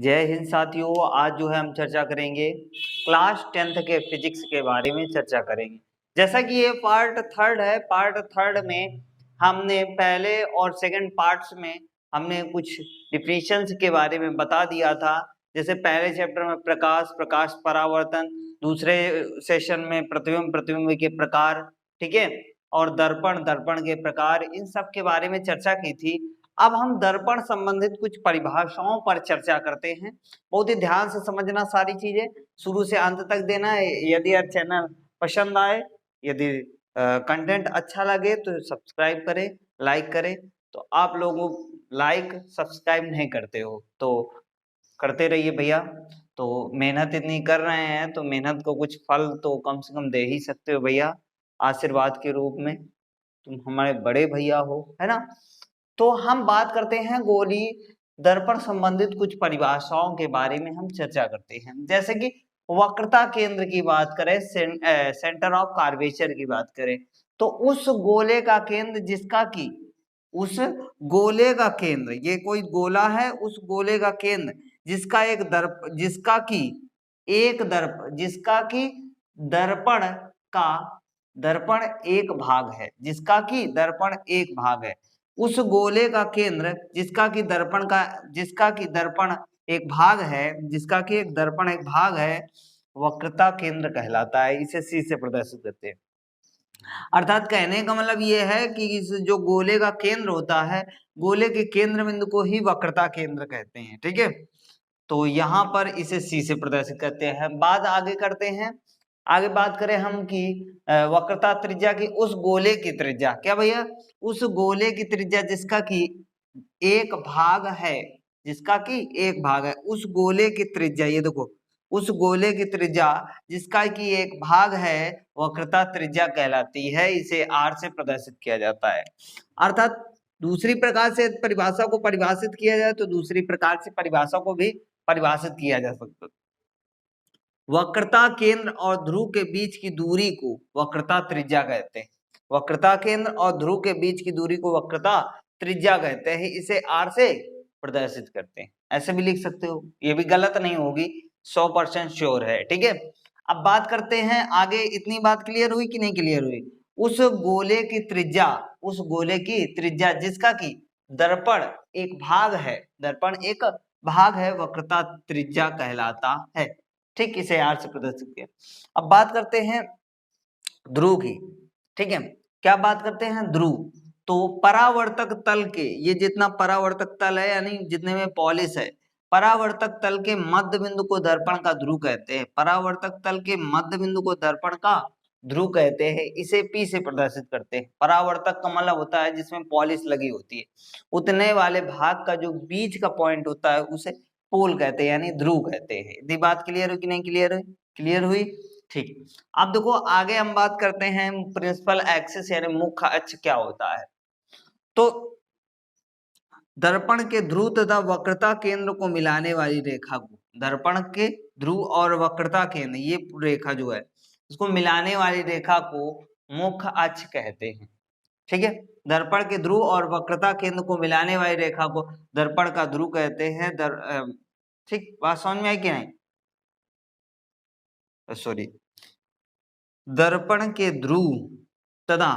जय हिंद साथियों। आज जो है हम चर्चा करेंगे क्लास 10th के फिजिक्स के बारे में चर्चा करेंगे। जैसा कि ये पार्ट थर्ड है, पार्ट थर्ड में हमने पहले और सेकंड पार्ट्स में हमने कुछ डिफिनेशंस के बारे में बता दिया था। जैसे पहले चैप्टर में प्रकाश परावर्तन, दूसरे सेशन में प्रतिबिंब के प्रकार, ठीक है, और दर्पण के प्रकार, इन सब के बारे में चर्चा की थी। अब हम दर्पण संबंधित कुछ परिभाषाओं पर चर्चा करते हैं। बहुत ही ध्यान से समझना, सारी चीजें शुरू से अंत तक देना है। यदि चैनल पसंद आए, यदि कंटेंट अच्छा लगे तो सब्सक्राइब करें, लाइक करें। तो आप लोगों लाइक सब्सक्राइब नहीं करते हो तो करते रहिए भैया। तो मेहनत इतनी कर रहे हैं तो मेहनत को कुछ फल तो कम से कम दे ही सकते हो भैया, आशीर्वाद के रूप में। तुम हमारे बड़े भैया हो, है ना। तो हम बात करते हैं गोली दर्पण संबंधित कुछ परिभाषाओं के बारे में हम चर्चा करते हैं। जैसे कि वक्रता केंद्र की बात करें, सेंटर ऑफ कार्वेचर की बात करें, तो उस गोले का केंद्र उस गोले का केंद्र, ये कोई गोला है, उस गोले का केंद्र जिसका कि दर्पण एक भाग है, उस गोले का केंद्र जिसका कि दर्पण एक भाग है, वक्रता केंद्र कहलाता है। इसे सी से प्रदर्शित करते हैं। अर्थात कहने का मतलब ये है कि इस जो गोले का केंद्र होता है, गोले के केंद्र बिंदु को ही वक्रता केंद्र कहते हैं, ठीक है। तो यहाँ पर इसे सी से प्रदर्शित करते हैं। आगे बात करें हम कि वक्रता त्रिज्या की, उस गोले की त्रिज्या, क्या भैया, उस गोले की त्रिज्या जिसका कि एक भाग है, उस गोले की त्रिज्या, ये देखो, उस गोले की त्रिज्या जिसका कि एक भाग है, वक्रता त्रिज्या कहलाती है। इसे आर से प्रदर्शित किया जाता है। अर्थात दूसरी प्रकार से परिभाषा को परिभाषित किया जाए तो दूसरी प्रकार से परिभाषा को भी परिभाषित किया जा सकता है। वक्रता केंद्र और ध्रुव के बीच की दूरी को वक्रता त्रिज्या कहते हैं। वक्रता केंद्र और ध्रुव के बीच की दूरी को वक्रता त्रिज्या कहते हैं। इसे आर से प्रदर्शित करते हैं। ऐसे भी लिख सकते हो, ये भी गलत नहीं होगी, 100% श्योर है, ठीक है। अब बात करते हैं आगे। इतनी बात क्लियर हुई कि नहीं क्लियर हुई? उस गोले की त्रिज्या जिसका कि दर्पण एक भाग है, वक्रता त्रिज्या कहलाता है, ठीक। इसे आर से प्रदर्शित किया। अब बात करते हैं ध्रुव की, ठीक है। क्या बात करते हैं? ध्रुव। तो परावर्तक तल के, ये जितना परावर्तक तल है यानी जितने में पॉलिश है, परावर्तक तल के मध्य बिंदु को दर्पण का ध्रुव कहते हैं। परावर्तक तल के मध्य बिंदु को दर्पण का ध्रुव कहते हैं। इसे पी से प्रदर्शित करते हैं। परावर्तक का मतलब होता है जिसमें पॉलिश लगी होती है, उतने वाले भाग का जो बीच का पॉइंट होता है उसे पोल कहते हैं, यानी ध्रुव कहते हैं। यदि बात क्लियर हुई कि नहीं क्लियर हुई? क्लियर हुई, ठीक। अब देखो आगे हम बात करते हैं प्रिंसिपल एक्सिस यानी मुख्य अक्ष क्या होता है। तो दर्पण के ध्रुव तथा वक्रता केंद्र को मिलाने वाली रेखा को, दर्पण के ध्रुव और वक्रता केंद्र, ये रेखा जो है इसको मिलाने वाली रेखा को मुख्य अक्ष कहते हैं, ठीक है। दर्पण के ध्रुव और वक्रता केंद्र को मिलाने वाली रेखा को दर्पण का ध्रुव कहते हैं। ठीक, बात समझ में आई कि नहीं? सॉरी, दर्पण के ध्रुव तथा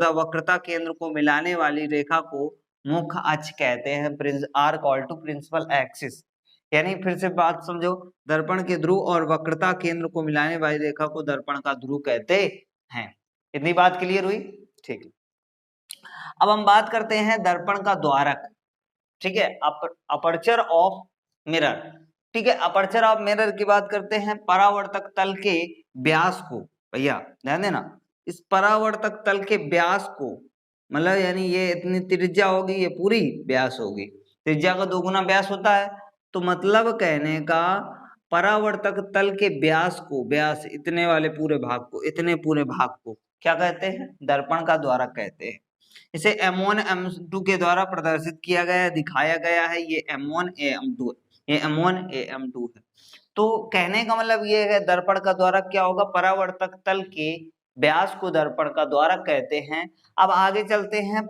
वक्रता केंद्र को मिलाने वाली रेखा को मुख्य अक्ष कहते हैं। Are called to principal axis, यानी फिर से बात समझो, दर्पण के ध्रुव और वक्रता केंद्र को मिलाने वाली रेखा को दर्पण का ध्रुव कहते हैं। इतनी बात क्लियर हुई, ठीक। अब हम बात करते हैं दर्पण का द्वारक, ठीक है, अपर्चर ऑफ मिरर, ठीक है। अपर्चर ऑफ मिरर की बात करते हैं। परावर्तक तल के व्यास को, भैया ध्यान देना, इस परावर्तक तल के व्यास को, मतलब यानी ये इतनी त्रिज्या होगी, ये पूरी व्यास होगी, त्रिज्या का दोगुना व्यास होता है। तो मतलब कहने का, परावर्तक तल के व्यास इतने वाले पूरे भाग को क्या कहते हैं? दर्पण का द्वारक कहते हैं। इसे M1 M2 के द्वारा प्रदर्शित किया गया, दिखाया गया है। ये M1 AM2 ये M1 AM2 है। तो कहने का मतलब ये है, दर्पण का द्वारक क्या होगा? परावर्तक तल के व्यास को दर्पण का द्वारक कहते हैं। अब आगे चलते हैं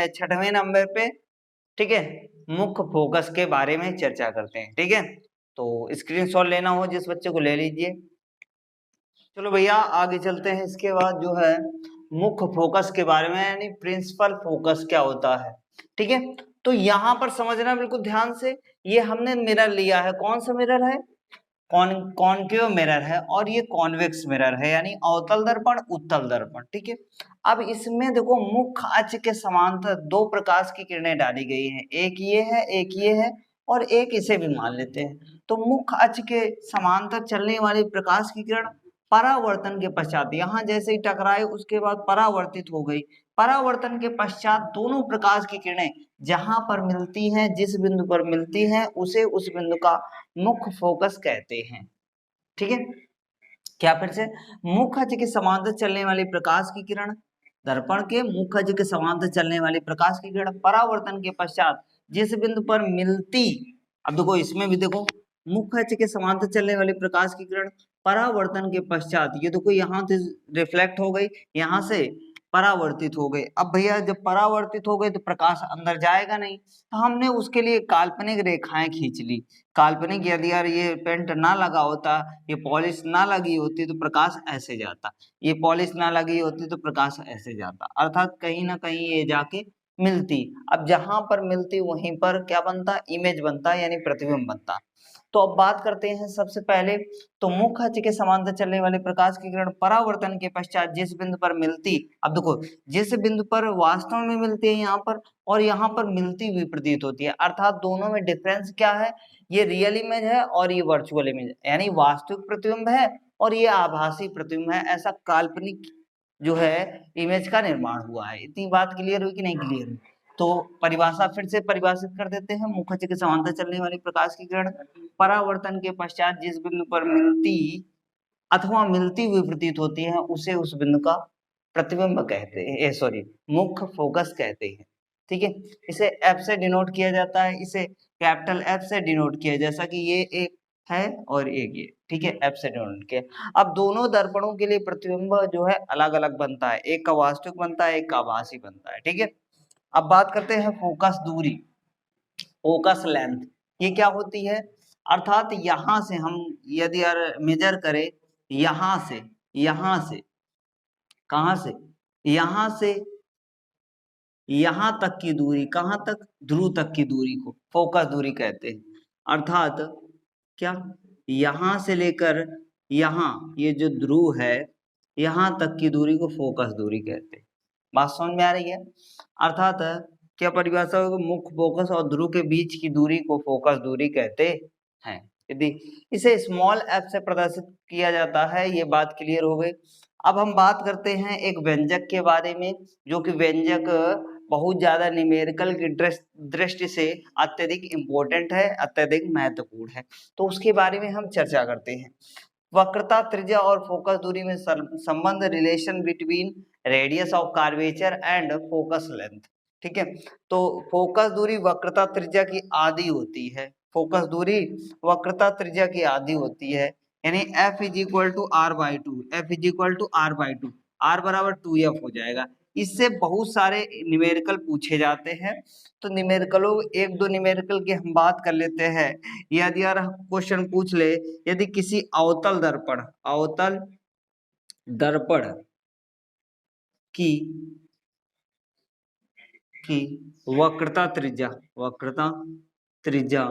6वें नंबर पे, ठीक है। मुख्य फोकस के बारे में चर्चा करते हैं। ठीक है, तो स्क्रीनशॉट लेना हो जिस बच्चे को ले लीजिए। चलो भैया आगे चलते हैं। इसके बाद जो है मुख्य फोकस के बारे में, यानी प्रिंसिपल फोकस क्या होता है। ठीक है, तो यहाँ पर समझना बिल्कुल ध्यान से। ये हमने मिरर लिया है, कौन सा मिरर है, कॉनकेव मिरर है, और ये कॉन्वेक्स मिरर है, यानी अवतल दर्पण उत्तल दर्पण। ठीक है, अब इसमें देखो मुख्य अक्ष के समांतर दो प्रकाश की किरणें डाली गई हैं, एक ये है एक ये है और एक इसे भी मान लेते हैं। तो मुख्य अक्ष के समांतर चलने वाली प्रकाश की किरण परावर्तन के पश्चात यहाँ जैसे ही टकराए उसके बाद परावर्तित हो गई। परावर्तन के पश्चात दोनों प्रकाश की किरणें जहां पर मिलती हैं, जिस बिंदु पर मिलती हैं, उसे उस बिंदु का मुख्य फोकस कहते हैं। ठीक है, क्या फिर से, मुख्य अक्ष के समांतर चलने वाली प्रकाश की किरण, दर्पण के मुख्य अक्ष के समांतर चलने वाली प्रकाश की किरण परावर्तन के पश्चात जिस बिंदु पर मिलती, अब देखो इसमें भी देखो मुख्य अक्ष के समांतर चलने वाली प्रकाश की किरण परावर्तन के पश्चात, ये देखो यहाँ से रिफ्लेक्ट हो गई, यहाँ से परावर्तित हो गए। अब भैया जब परावर्तित हो गए तो प्रकाश अंदर जाएगा नहीं, तो हमने उसके लिए काल्पनिक रेखाएं खींच ली। काल्पनिक, यदि यार ये पेंट ना लगा होता, ये पॉलिश ना लगी होती तो प्रकाश ऐसे जाता, ये पॉलिश ना लगी होती तो प्रकाश ऐसे जाता, अर्थात कहीं ना कहीं ये जाके मिलती। अब जहां पर मिलती वहीं पर क्या बनता, इमेज बनता, यानी प्रतिबिंब बनता। तो अब बात करते हैं सबसे पहले, तो मुख्य अक्ष के समांतर चलने वाले प्रकाश की किरण परावर्तन के पश्चात जिस बिंदु पर मिलती, अब देखो जिस बिंदु पर वास्तव में मिलती है यहाँ पर, और यहाँ पर मिलती हुई प्रतीत होती है, अर्थात दोनों में डिफरेंस क्या है, ये रियल इमेज है और ये वर्चुअल इमेज है, यानी वास्तविक प्रतिबिंब है और ये आभासी प्रतिबिंब है। ऐसा काल्पनिक जो है इमेज का निर्माण हुआ है। इतनी बात क्लियर हुई कि नहीं क्लियर हुई? तो परिभाषा फिर से परिभाषित कर देते हैं। मुख्य अक्ष के समांतर चलने वाली प्रकाश की किरण परावर्तन के पश्चात जिस बिंदु पर मिलती अथवा मिलती हुई प्रतीत होती है, उसे उस बिंदु का प्रतिबिंब कहते हैं, सॉरी मुख्य फोकस कहते हैं। ठीक है, इसे एफ से डिनोट किया जाता है, इसे कैपिटल एफ से डिनोट किया, जैसा कि ये एक है और एक ये। ठीक है, एफ से डिनोट किया। अब दोनों दर्पणों के लिए प्रतिबिंब जो है अलग अलग बनता है, एक का वास्तविक बनता है, एक का आभासी बनता है। ठीक है, अब बात करते हैं फोकस दूरी, फोकस लेंथ, ये क्या होती है, अर्थात यहां से हम यदि मेजर करें, यहां से कहां से, यहां से यहां तक की दूरी, कहां तक, ध्रुव तक की दूरी को फोकस दूरी कहते हैं। अर्थात क्या, यहां से लेकर यहां, ये जो ध्रुव है, यहां तक की दूरी को फोकस दूरी कहते हैं। बात समझ में आ रही है? अर्थात क्या परिभाषा होगी, मुख्य फोकस और ध्रुव के बीच की दूरी को फोकस दूरी कहते हैं। यदि इसे स्मॉल एफ से प्रदर्शित किया जाता है, ये बात क्लियर हो गई। अब हम बात करते हैं एक व्यंजक के बारे में, जो कि व्यंजक बहुत ज्यादा न्यूमेरिकल की दृष्टि से अत्यधिक इम्पोर्टेंट है, अत्यधिक महत्वपूर्ण है, तो उसके बारे में हम चर्चा करते हैं। वक्रता, त्रिज्या और फोकस दूरी में संबंध, relation between radius of curvature and focus length. ठीक है, तो फोकस दूरी वक्रता त्रिज्या की आधी होती है, फोकस दूरी वक्रता त्रिज्या की आधी होती है, यानी f is equal to R by two, f is equal to R by two, R बराबर 2f हो जाएगा। इससे बहुत सारे न्यूमेरिकल पूछे जाते हैं, तो न्यूमेरिकलों एक दो न्यूमेरिकल की हम बात कर लेते हैं। यदि यार क्वेश्चन पूछ ले, यदि किसी अवतल दर्पण की वक्रता त्रिज्या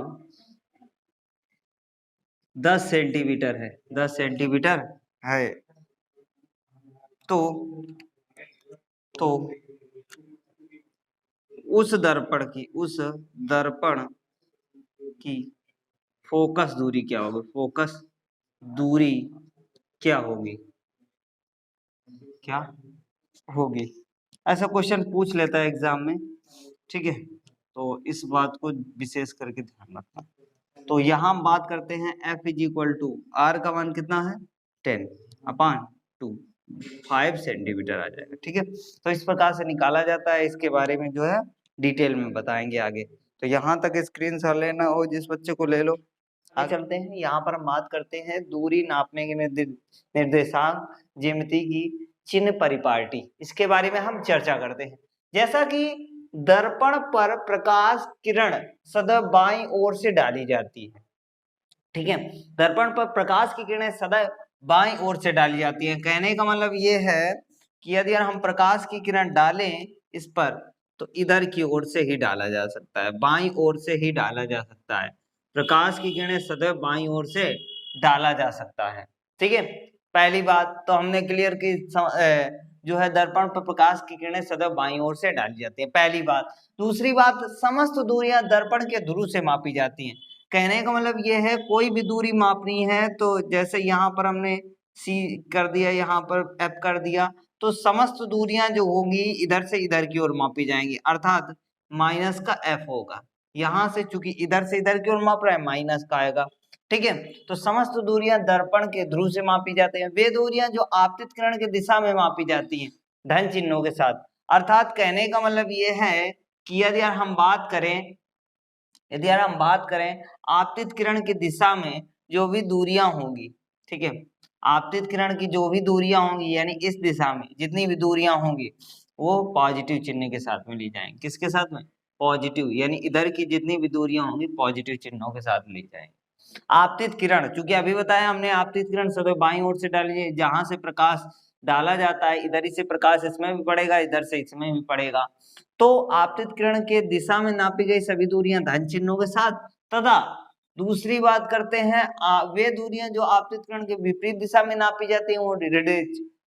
10 सेंटीमीटर है, 10 सेंटीमीटर है, तो उस दर्पण की फोकस दूरी क्या होगी, फोकस दूरी क्या होगी, क्या होगी, ऐसा क्वेश्चन पूछ लेता है एग्जाम में। ठीक है, तो इस बात को विशेष करके ध्यान रखना। तो यहाँ हम बात करते हैं F is equal to, R का मान कितना है 10/2, 5 सेंटीमीटर आ जाएगा। ठीक है, तो इस प्रकार से निकाला जाता है, इसके बारे में जो है डिटेल में बताएंगे आगे। तो यहाँ तक स्क्रीनशॉट लेना हो जिस बच्चे को ले लो। आगे चलते हैं, यहाँ पर हम बात करते हैं दूरी नापने के निर्देशांक ज्यामिति की चिन्ह परिपाटी, इसके बारे में हम चर्चा करते हैं। जैसा कि दर्पण पर प्रकाश किरण सदैव बाईं ओर से डाली जाती है। ठीक है, दर्पण पर प्रकाश की किरणें सदैव बाईं ओर से डाली जाती है। कहने का मतलब ये है कि यदि हम प्रकाश की किरण डालें इस पर तो इधर की ओर से ही डाला जा सकता है, बाईं ओर से ही डाला जा सकता है। प्रकाश की किरणें सदैव बाईं ओर से डाला जा सकता है। ठीक है, पहली बात तो हमने क्लियर की, जो है दर्पण पर प्रकाश की किरणें सदैव बाईं ओर से डाली जाती है, पहली बात। दूसरी बात, समस्त दूरियां दर्पण के ध्रुव से मापी जाती हैं। कहने का मतलब ये है कोई भी दूरी मापनी है तो जैसे यहाँ पर हमने C कर दिया, यहाँ पर F कर दिया, तो समस्त दूरियां जो होंगी इधर से इधर की ओर मापी जाएंगी, अर्थात माइनस का F होगा। यहाँ से चूंकि इधर से इधर की ओर माप रहा है, माइनस का आएगा। ठीक है, तो समस्त दूरियां दर्पण के ध्रुव से मापी जाती हैं। वे दूरियां जो आपतित किरण की दिशा में मापी जाती हैं धन चिन्हों के साथ। अर्थात कहने का मतलब ये है कि यदि हम बात करें आपतित किरण की दिशा में जो भी दूरियां होंगी, ठीक है, आपतित किरण की जो भी दूरियां होंगी यानी इस दिशा में जितनी भी दूरियां होंगी वो पॉजिटिव चिन्ह के साथ में ली जाएंगी। किसके साथ में? पॉजिटिव, यानी इधर की जितनी भी दूरियां होंगी पॉजिटिव चिन्हों के साथ ली जाएंगी। आपतित किरण, चूंकि अभी बताया हमने आपतित किरण सदैव बाईं ओर से डाली है, जहां से प्रकाश डाला जाता है इधर ही से प्रकाश इसमें भी पड़ेगा, इधर से इसमें भी पड़ेगा। तो आपतित किरण के दिशा में नापी गई सभी दूरियां धन चिन्हों के साथ, तथा दूसरी बात करते हैं वे दूरियां जो आपतित किरण के विपरीत दिशा में नापी जाती हैं वो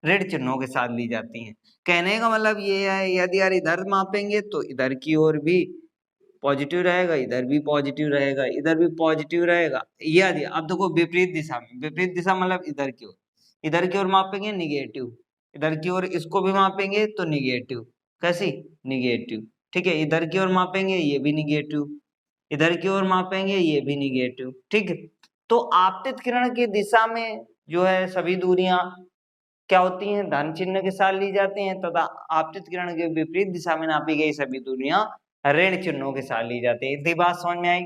ऋण चिन्हों के साथ ली जाती हैं। कहने का मतलब ये है यदि यार इधर मापेंगे तो इधर की ओर भी पॉजिटिव रहेगा, इधर भी पॉजिटिव रहेगा, इधर भी पॉजिटिव रहेगा। यदि अब देखो विपरीत दिशा में, विपरीत दिशा मतलब इधर की ओर मापेंगे निगेटिव, इधर की ओर इसको भी मापेंगे तो निगेटिव। कैसी? निगेटिव। ठीक है, इधर की ओर मापेंगे ये भी निगेटिव, इधर की ओर मापेंगे ये भी निगेटिव। ठीक है, तो आपतित किरण की दिशा में जो है सभी दूरियां क्या होती हैं? धन चिन्ह के साथ ली जाती हैं, तथा आपतित किरण के विपरीत दिशा में नापी गई सभी दूरियां ऋण चिन्हों के साथ ली जाती है। इतनी बात समझ में आई?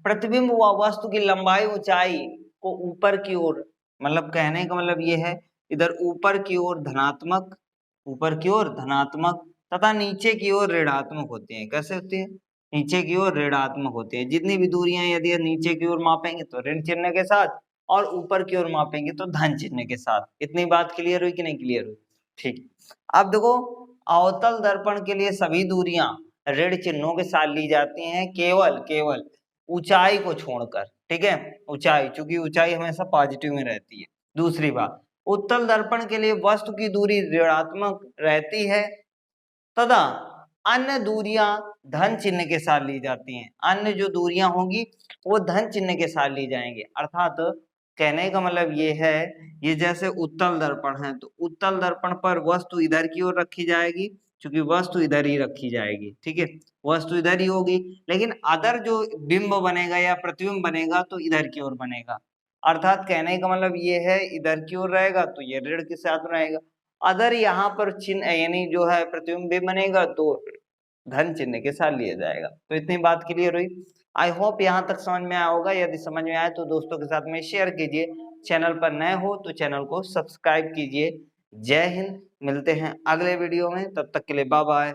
प्रतिबिंब व वस्तु की लंबाई ऊंचाई को ऊपर की ओर, मतलब कहने का मतलब ये है इधर ऊपर की ओर धनात्मक, तथा नीचे की ओर ऋणात्मक होती है। कैसे होती है? नीचे की ओर ऋणात्मक होती है। जितनी भी दूरियां यदि नीचे की ओर मापेंगे तो ऋण चिन्ह के साथ, और ऊपर की ओर मापेंगे तो धन चिन्ह के साथ। इतनी बात क्लियर हुई कि नहीं क्लियर हुई? ठीक, अब देखो अवतल दर्पण के लिए सभी दूरियां ऋण चिन्हों के साथ ली जाती हैं, केवल ऊंचाई को छोड़कर। ठीक है, ऊंचाई, चूंकि ऊंचाई हमेशा पॉजिटिव में रहती है। दूसरी बात, उत्तल दर्पण के लिए वस्तु की दूरी ऋणात्मक रहती है, तथा अन्य दूरियां धन चिन्ह के साथ ली जाती हैं। अन्य जो दूरियां होंगी वो धन चिन्ह के साथ ली जाएंगे। अर्थात कहने का मतलब ये है, ये जैसे उत्तल दर्पण है तो उत्तल दर्पण पर वस्तु इधर की ओर रखी जाएगी, क्योंकि वस्तु इधर ही रखी जाएगी। ठीक है, वस्तु इधर ही होगी, लेकिन अदर जो बिंब बनेगा या प्रतिबिंब बनेगा तो इधर की ओर बनेगा। अर्थात कहने का मतलब ये है इधर की ओर रहेगा तो ये ऋण के साथ रहेगा, अदर यहाँ पर चिन्ह यानी जो है प्रतिबिंब भी बनेगा तो धन चिन्ह के साथ लिया जाएगा। तो इतनी बात क्लियर हुई। आई होप यहाँ तक समझ में आया होगा। यदि समझ में आए तो दोस्तों के साथ में शेयर कीजिए। चैनल पर नए हो तो चैनल को सब्सक्राइब कीजिए। जय हिंद, मिलते हैं अगले वीडियो में, तब तक के लिए बाय बाय।